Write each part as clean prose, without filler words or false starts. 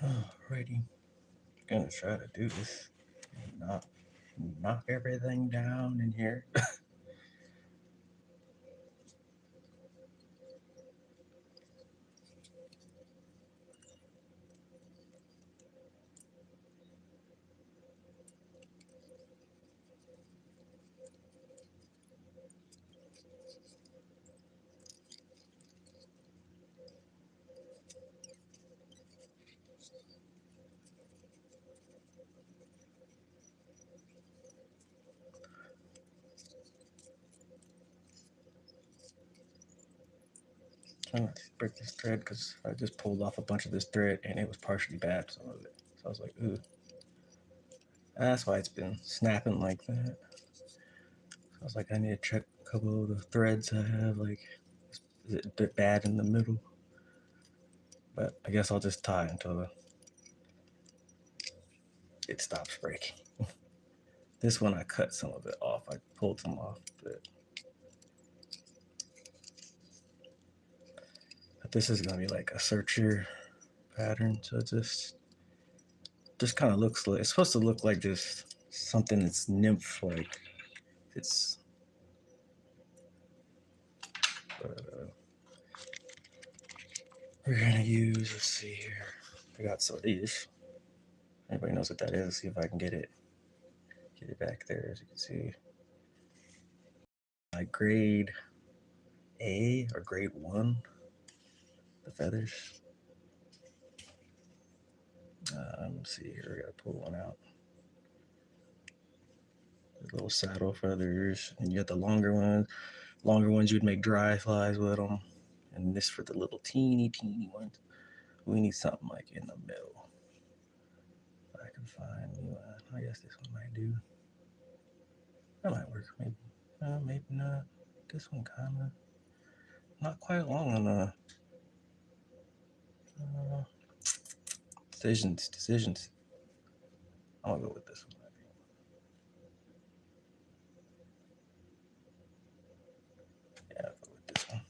Alrighty, gonna try to do this and not knock everything down in here. Trying not to break this thread because I just pulled off a bunch of this thread and it was partially bad, some of it. So I was like, ooh, that's why it's been snapping like that. So I was like, I need to check a couple of the threads I have. Like, is it a bit bad in the middle? But I guess I'll just tie until it stops breaking. This one I cut some of it off. I pulled some off, but this is gonna be like a searcher pattern. So it just kind of looks like it's supposed to look like just something that's nymph like. It's we're gonna use, let's see here. I got some of these. Anybody knows what that is? See if I can get it back there. As you can see, like grade A or grade 1, the feathers. Let's see here. We gotta pull one out. The little saddle feathers, and you got the longer ones. Longer ones you'd make dry flies with them, and this for the little teeny ones. We need something like in the middle. If I can find one. I guess this one might do. That might work. Maybe. Maybe not. This one kind of not quite long enough. Decisions. I'm gonna go with this one. Yeah, I'll go with this one.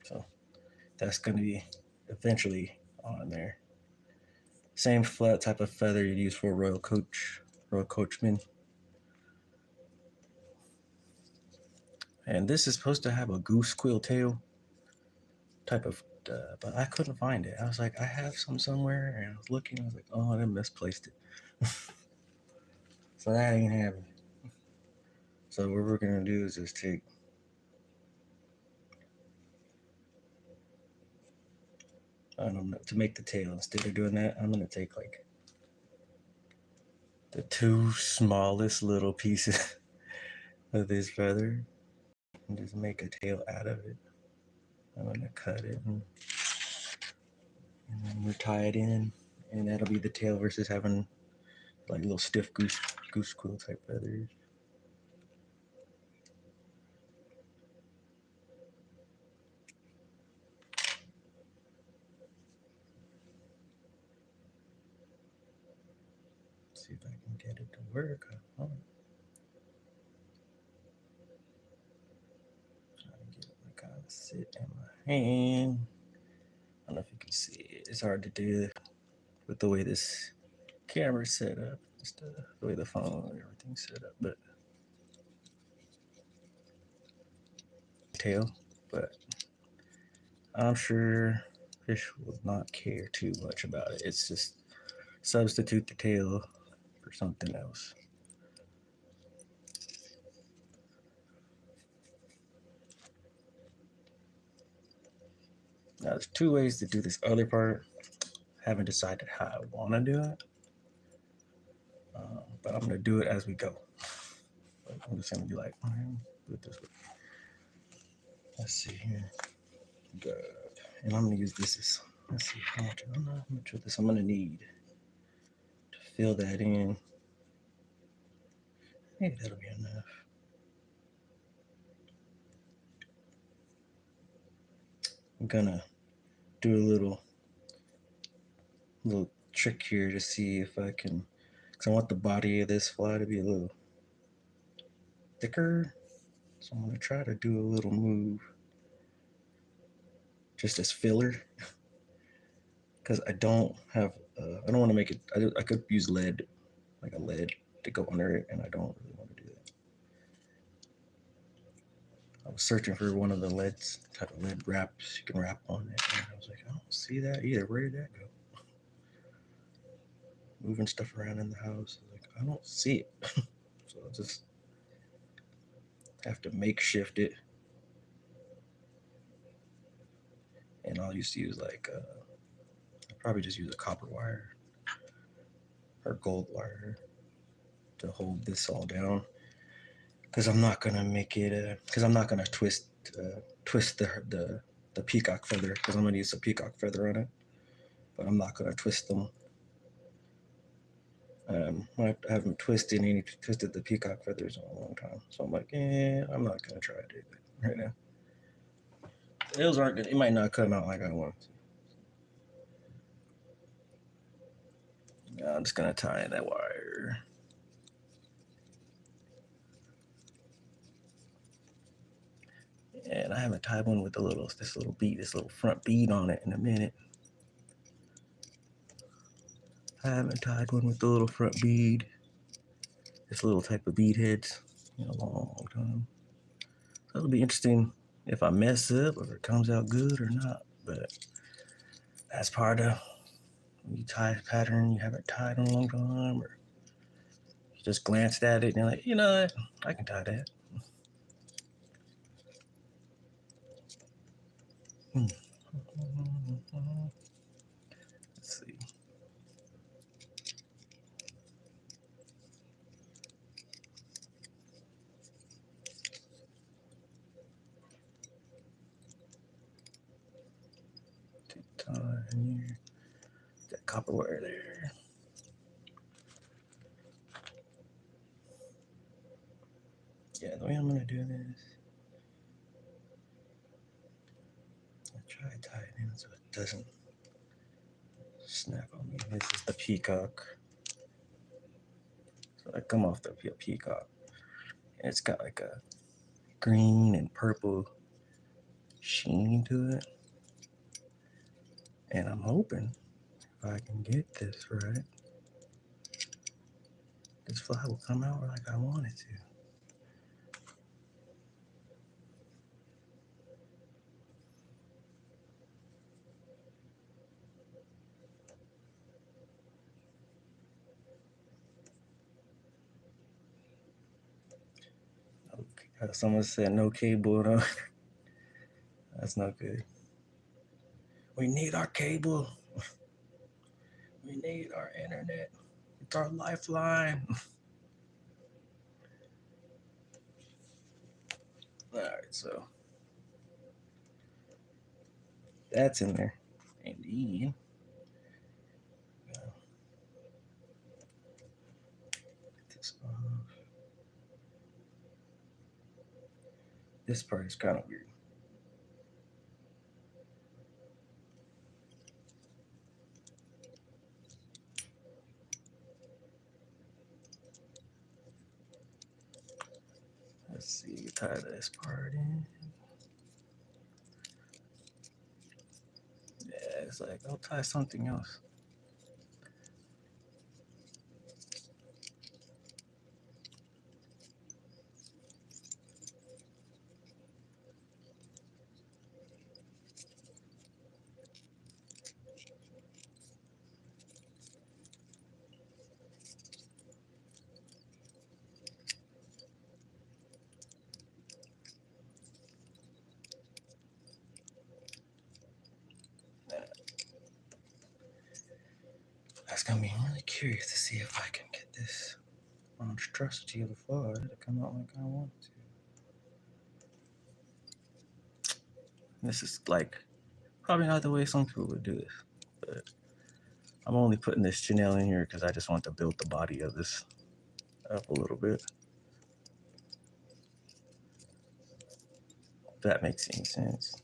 So that's gonna be eventually on there. Same flat type of feather you'd use for a royal coachman. And this is supposed to have a goose quill tail type of, but I couldn't find it. I was like, I have some somewhere, and I was looking. I was like, oh, I misplaced it. So that ain't happening. So what we're gonna do is just take to make the tail. Instead of doing that, I'm gonna take like the two smallest little pieces of this feather and just make a tail out of it. I'm gonna cut it and then we'll tie it in, and that'll be the tail versus having like little stiff goose quill type feathers. Let's see if I can get it to work. Oh. Trying to get it to kind of sit in my hand. I don't know if you can see it. It's hard to do with the way this camera's set up, just the way the phone and everything's set up. But tail, but I'm sure fish will not care too much about it. It's just substitute the tail for something else. Now, there's two ways to do this other part. I haven't decided how I want to do it, but I'm going to do it as we go. I'm just going to be like, all right, do it this way. Let's see here. Good. And I'm going to use this as, let's see how much, I don't know how much of this I'm going to need to fill that in. Maybe that'll be enough. I'm gonna do a little trick here to see if I can, because I want the body of this fly to be a little thicker. So I'm gonna try to do a little move just as filler, because I don't want to make it. I could use lead, like a lead, to go under it, and I don't really want to do that. I was searching for one of the type of lead wraps you can wrap on it, and I was like, I don't see that either. Where did that go? Moving stuff around in the house, I was like, I don't see it. So I just have to makeshift it, and I'll used to use like I'll probably just use a copper wire or gold wire to hold this all down, because I'm not gonna make it because I'm not gonna twist the peacock feather, because I'm gonna use a peacock feather on it, but I'm not gonna twist them. I haven't twisted the peacock feathers in a long time, so I'm like, I'm not gonna try to do that right now. Those aren't good. It might not come out like I want to. I'm just gonna tie in that wire. And I haven't tied one with this little front bead on it in a minute. I haven't tied one with the little front bead, this little type of bead heads, in a long time. So it'll be interesting if I mess up or if it comes out good or not. But that's part of when you tie a pattern you haven't tied in a long time, or you just glanced at it and you're like, you know what, I can tie that. Let's see. Tie in here. That copper wire there. Yeah, the way I'm gonna do this, I'll try to tie it in so it doesn't snap on me. This is the peacock. So I come off the peacock, and it's got like a green and purple sheen to it. And I'm hoping if I can get this right, this fly will come out like I want it to. Okay. Someone said no cable. No. That's not good. We need our cable. We need our internet. It's our lifeline. All right, so that's in there. Indeed. Get this off. This part is kind of weird. Let's see, tie this part in. Yeah, it's like, I'll tie something else. That's gonna be really curious to see if I can get this monstrosity of a fly to come out like I want to. This is like probably not the way some people would do this, but I'm only putting this chenille in here because I just want to build the body of this up a little bit. If that makes any sense.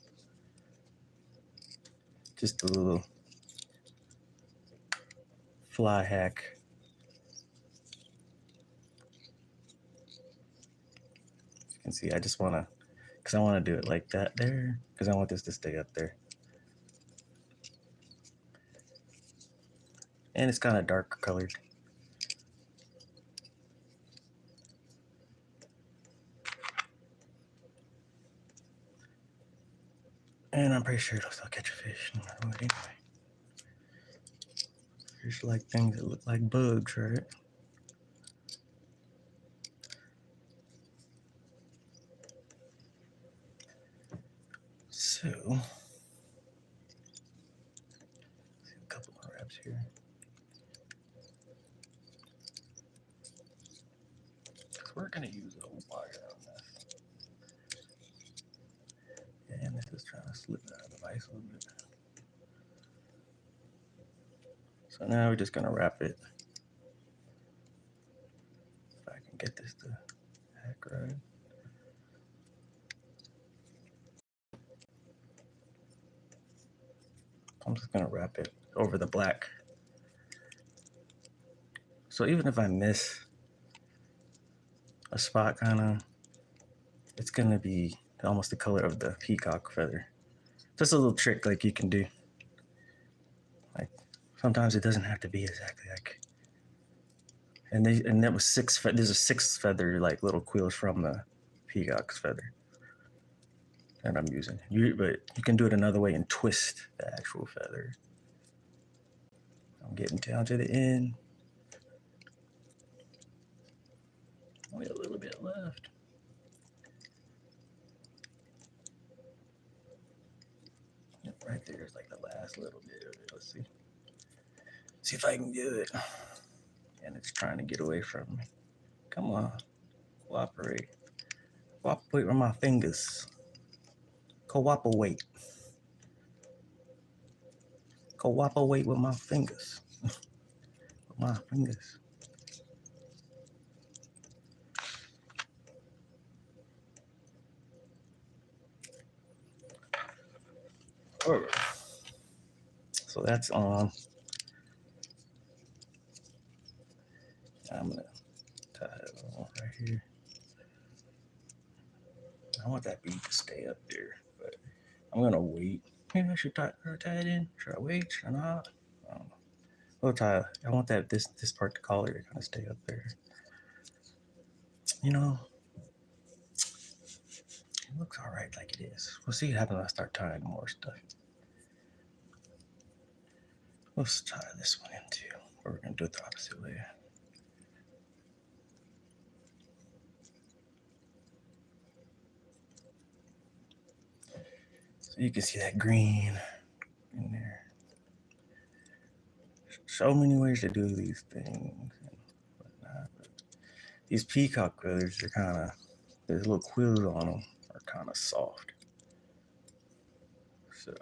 Just a little fly hack. As you can see, I just want to, because I want to do it like that there, because I want this to stay up there. and it's kind of dark colored. And I'm pretty sure it'll still catch a fish no matter what anyway. Fish like things that look like bugs, right? So, a couple more wraps here. We're gonna use a wire on this. And this is trying to slip out of the vise a little bit. So now we're just gonna wrap it. If I can get this to hack right. I'm just gonna wrap it over the black. So even if I miss a spot, it's gonna be almost the color of the peacock feather. Just a little trick like you can do. Like sometimes it doesn't have to be exactly like. And that was there's a 6 feather like little quills from the peacock's feather that I'm using. But you can do it another way and twist the actual feather. I'm getting down to the end. Only a little bit left. Right there is like the last little bit of it. Let's see. See if I can do it. And it's trying to get away from me. Come on. Cooperate. Cooperate with my fingers. Cooperate. Cooperate with my fingers. With my fingers. All right. So that's on. I'm gonna tie it on right here. I want that bead to stay up there, but I'm gonna wait. Maybe I should tie it in. Should I wait? Should I not? I don't know. We'll tie. I want this part, the collar, to kind of stay up there. You know, it looks all right like it is. We'll see what happens when I start tying more stuff. Let's tie this one in too, or we're gonna do it the opposite way. So you can see that green in there. So many ways to do these things and whatnot. But these peacock feathers are there's little quills on them, are kind of soft. So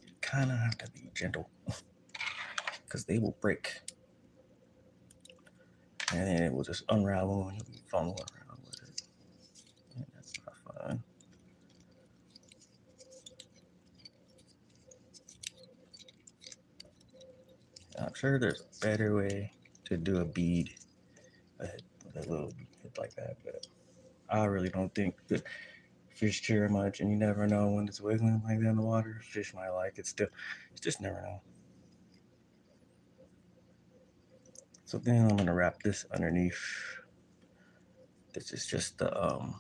you kind of have to be gentle because they will break. And then it will just unravel and you'll be fumbling around with it. And that's not fun. I'm sure there's a better way to do a bead with a little bead like that, but I really don't think that fish care much, and you never know when it's wiggling like that in the water. Fish might like it still. You just never know. So then I'm gonna wrap this underneath. This is just the I'm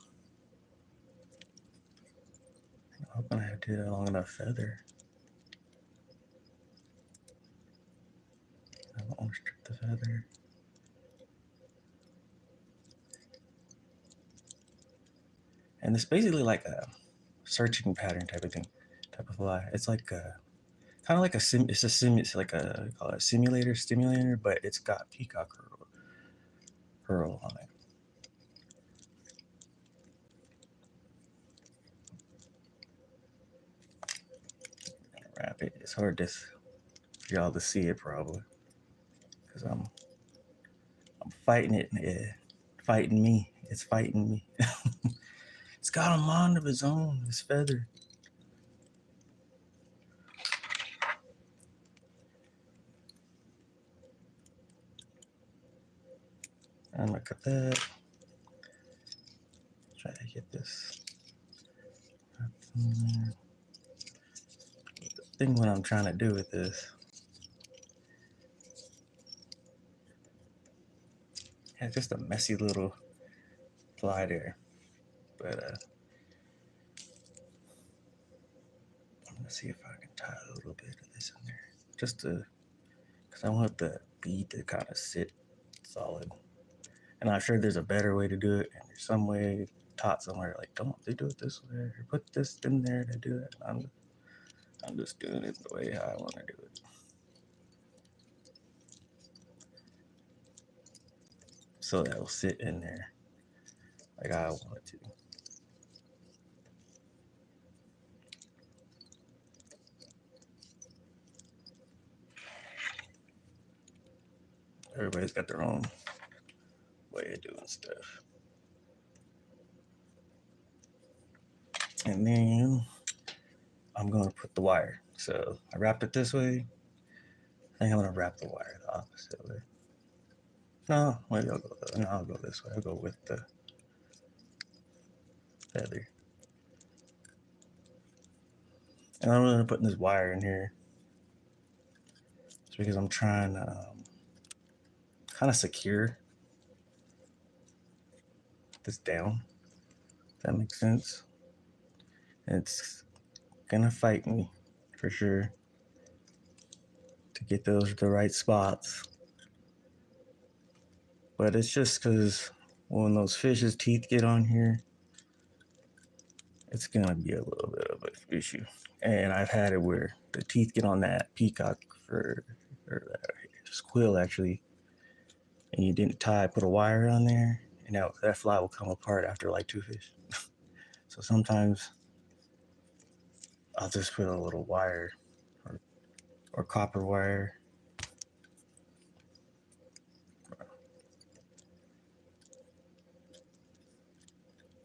hoping I did a long enough feather. I don't want to strip the feather. And it's basically like a searching pattern type of fly. It's like a kind of like it's like a call it a stimulator, but it's got peacock pearl on it. Wrap it. It's hard for y'all to see it probably, because I'm fighting it. Yeah, fighting me. It's fighting me. It's got a mind of its own. This feather. And look at that. Try to get this. thing what I'm trying to do with this. It's just a messy little fly there. But I'm gonna see if I can tie a little bit of this in there. Just to, because I want the bead to kind of sit solid. And I'm sure there's a better way to do it, and there's some way taught somewhere like, don't they do it this way, or put this in there to do it. I'm just doing it the way I want to do it. So that will sit in there like I want it to. Everybody's got their own way of doing stuff. And then I'm going to put the wire. So I wrapped it this way. I think I'm going to wrap the wire the opposite way. No, maybe I'll go this way. I'll go with the feather. And I'm going to put this wire in here. It's because I'm trying to kind of secure this down. If that makes sense. It's gonna fight me for sure to get those the right spots. But it's just because when those fish's teeth get on here, it's gonna be a little bit of an issue. And I've had it where the teeth get on that peacock or that squirrel actually, and you didn't put a wire on there, and now that fly will come apart after like 2 fish. So sometimes I'll just put a little wire or copper wire.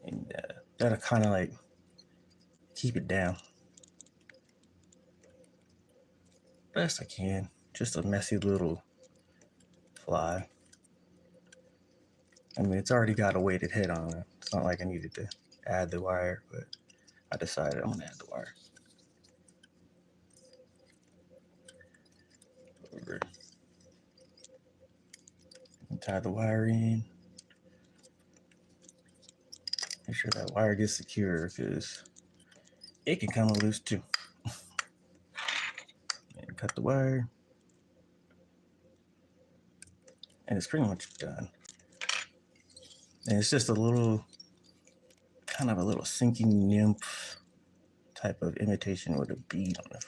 And that'll kind of like keep it down best I can. Just a messy little fly. I mean, it's already got a weighted head on it. It's not like I needed to add the wire, but I decided I'm gonna add the wire. Over. Tie the wire in. Make sure that wire gets secure because it can come loose too. And cut the wire. And it's pretty much done. And it's just a little, kind of a little sinking nymph type of imitation with a bead on it.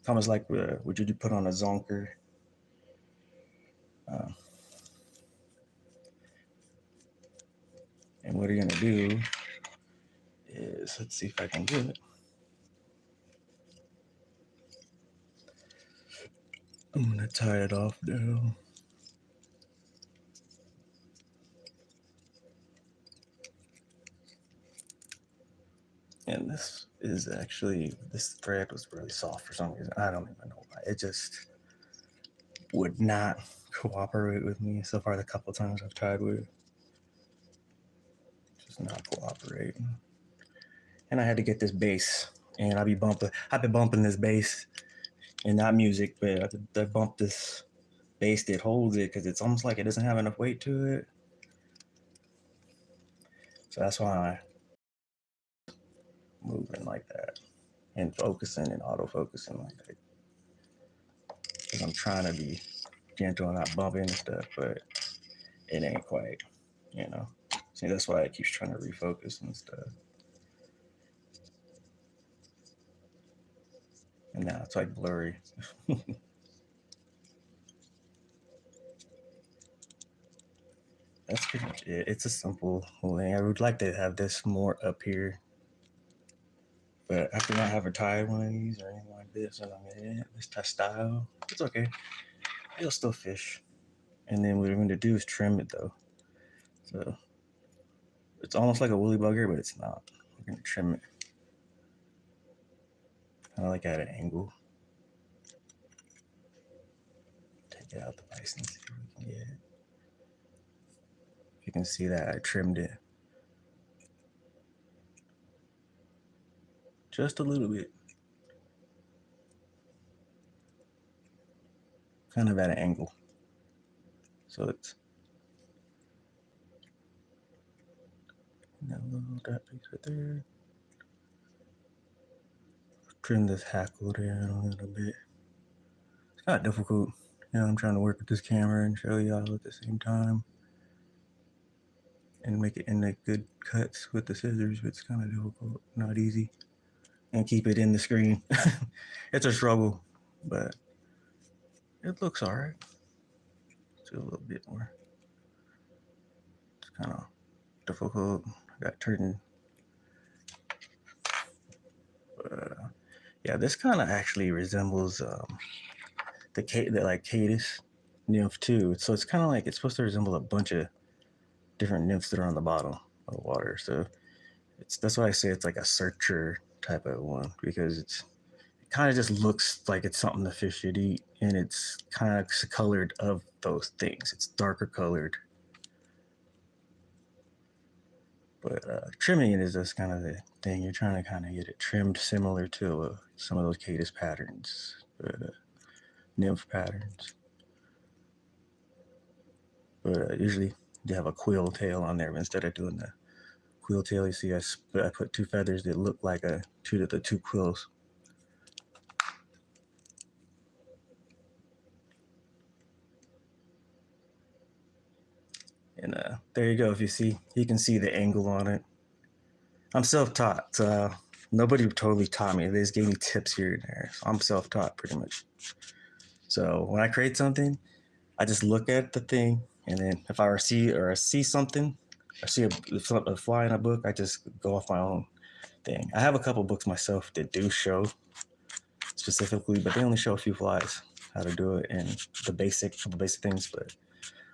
It's almost like what you put on a zonker. And what you're gonna do is, let's see if I can do it. I'm gonna tie it off now. And this is actually, this thread was really soft for some reason. I don't even know why. It just would not cooperate with me so far. The couple times I've tried with it, just not cooperating. And I had to get this bass, and I've been bumping this bass, and not music, but I bump this bass that holds it because it's almost like it doesn't have enough weight to it. So that's why I'm moving like that and focusing and auto-focusing like that. Because I'm trying to be gentle and not bumping and stuff, but it ain't quite, you know. See, that's why it keeps trying to refocus and stuff. And now it's like blurry. That's pretty much it. It's a simple thing. I would like to have this more up here, but after not have a tie one of these or anything like this, and I mean, this style, it's okay. It'll still fish. And then what we're going to do is trim it though. So it's almost like a woolly bugger, but it's not. We're going to trim it kind of like at an angle. Take it out the vise and see if we can get it. You can see that I trimmed it just a little bit. kind of at an angle. So it's that little that piece right there. Trim this hackle down a little bit. It's kind of difficult. You know, I'm trying to work with this camera and show y'all at the same time and make it in the good cuts with the scissors, but it's kind of difficult, not easy. And keep it in the screen. It's a struggle, but it looks all right. Do a little bit more. It's kind of difficult. I got turned. Yeah, this kind of actually resembles the like Cadis nymph too. So it's kind of like it's supposed to resemble a bunch of different nymphs that are on the bottom of the water. So that's why I say it's like a searcher type of one, because it kind of just looks like it's something the fish should eat, and it's kind of colored of those things. It's darker colored. But trimming it is just kind of the thing. You're trying to kind of get it trimmed similar to some of those Cadis patterns, nymph patterns. But usually you have a quill tail on there, but instead of doing the quill tail, you see I put two feathers that look like the two quills. And there you go. If you can see the angle on it. I'm self-taught. Nobody totally taught me. They just gave me tips here and there. So I'm self-taught pretty much. So when I create something, I just look at the thing, and then if I see something, I see a fly in a book, I just go off my own thing. I have a couple books myself that do show specifically, but they only show a few flies, how to do it, and couple basic things. But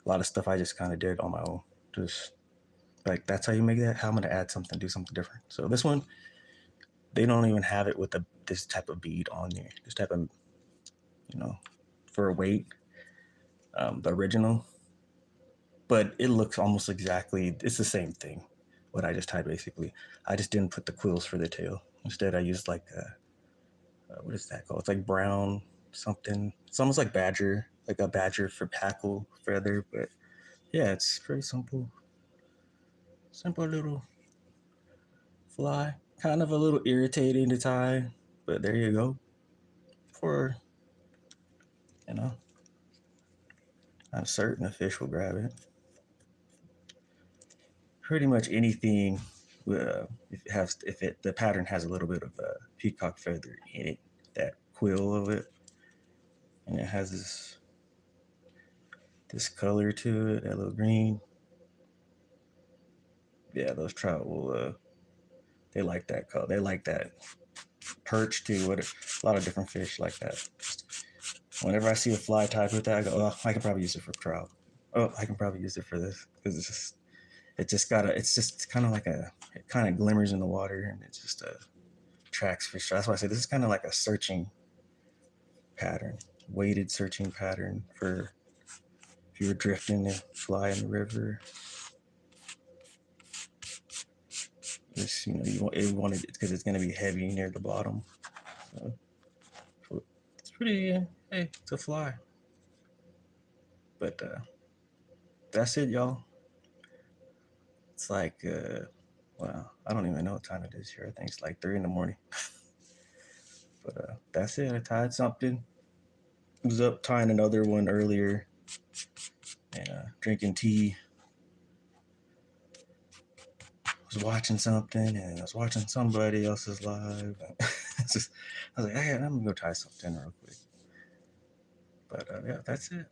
a lot of stuff I just kind of did on my own. Just like, that's how you make that. How I'm gonna add something, do something different. So this one, they don't even have it with this type of bead on there. This type of, for a weight, the original. But it looks almost exactly, it's the same thing, what I just tied basically. I just didn't put the quills for the tail. Instead, I used like, what is that called? It's like brown something. It's almost like badger, like a badger for hackle feather. But yeah, it's very simple. Simple little fly. Kind of a little irritating to tie, but there you go. For, I'm certain a fish will grab it. Pretty much anything, if the pattern has a little bit of a peacock feather in it, that quill of it, and it has this color to it, that little green. Yeah, those trout will they like that color. They like that perch too. A lot of different fish like that. Whenever I see a fly type with that, I go, oh, I can probably use it for trout. Oh, I can probably use it for this, because it's just kind of like it kind of glimmers in the water, and it's just attracts fish. That's why I say this is kind of like a searching pattern, weighted searching pattern for if you were drifting and fly in the river. Just, you want it because it's going to be heavy near the bottom. So it's pretty, hey, it's a fly. But that's it, y'all. It's like, wow, I don't even know what time it is here. I think it's like 3 a.m. But that's it. I tied something. Was up tying another one earlier, and drinking tea. Was watching something, and I was watching somebody else's live. I was like, hey, I'm gonna go tie something real quick. But yeah, that's it.